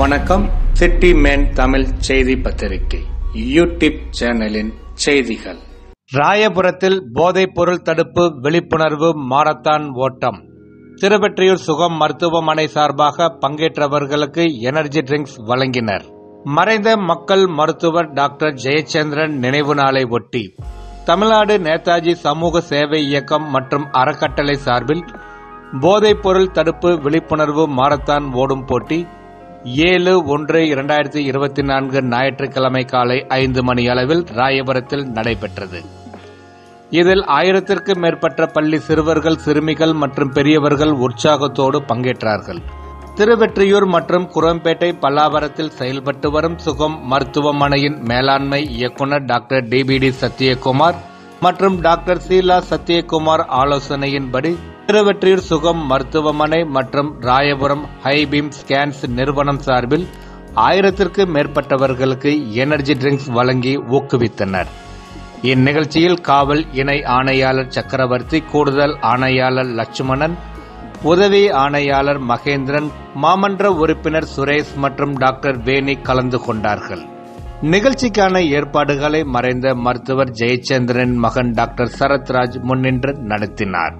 வணக்கம். City man Tamil செய்தி பத்திரிகை யூடியூப் சேனலின் செய்திகள். ராயபுரத்தில் போதைப் பொருள் தடுப்பு விழிப்புணர்வு மாரத்தான் ஓட்டம். திருவெற்றியூர் சுகம் மருத்துவமனை சார்பாக பங்கேற்றவர்களுக்கு எனர்ஜி ட்ரிங்க்ஸ் வழங்கினர். மறைந்த மக்கள் மருத்துவர் டாக்டர் ஜெயச்சந்திரன் நினைவு நாளை ஒட்டி தமிழ்நாடு நேதாஜி சமூக சேவை இயக்கம் மற்றும் அறக்கட்டளை சார்பில் போதைப் பொருள் தடுப்பு விழிப்புணர்வு மாரத்தான் ஓடும் போட்டி 7/1/2024 ஞாயிற்றுக்கிழமை காலை 5 மணி அளவில் ராயபுரத்தில் நடைபெற்றது. இதில் 1000த்திற்கும் மேற்பட்ட பள்ளி சிறுவர்கள், சிறுமிகள் மற்றும் பெரியவர்கள் உற்சாகத்தோடு பங்கேற்றார்கள். திருவெற்றியூர் மற்றும் குரம்பேட்டை பல்லாவரத்தில் செயல்பட்டு வரும் சுகம் மருத்துவமனையின் மேலாண்மை இயக்குநர் டாக்டர் DBD சத்யகுமார் மற்றும் டாக்டர் சீலா சத்யகுமார் ஆலோசனையின்படி திருவெற்றியூர் சுகம் மருத்துவமனை மற்றும் ராயபுரம் ஹைபீம் ஸ்கேன்ஸ் நிறுவனம் சார்பில் 1000த்திற்கும் மேற்பட்டவர்களுக்கு எனர்ஜி ட்ரிங்க்ஸ் வழங்கி ஊக்குவித்தனர். இந்நிகழ்ச்சியில் காவல் இணை ஆணையாளர் சக்கரவர்த்தி, கூடுதல் ஆணையாளர் லட்சுமணன், உதவி ஆணையாளர் மகேந்திரன், மாமன்ற உறுப்பினர் சுரேஷ் மற்றும் டாக்டர் வேணி கலந்து கொண்டார்கள். நிகழ்ச்சிக்கான ஏற்பாடுகளை மறைந்த மருத்துவர் ஜெயச்சந்திரன் மகன் டாக்டர் சரத்ராஜ் முன்னின்று நடத்தினார்.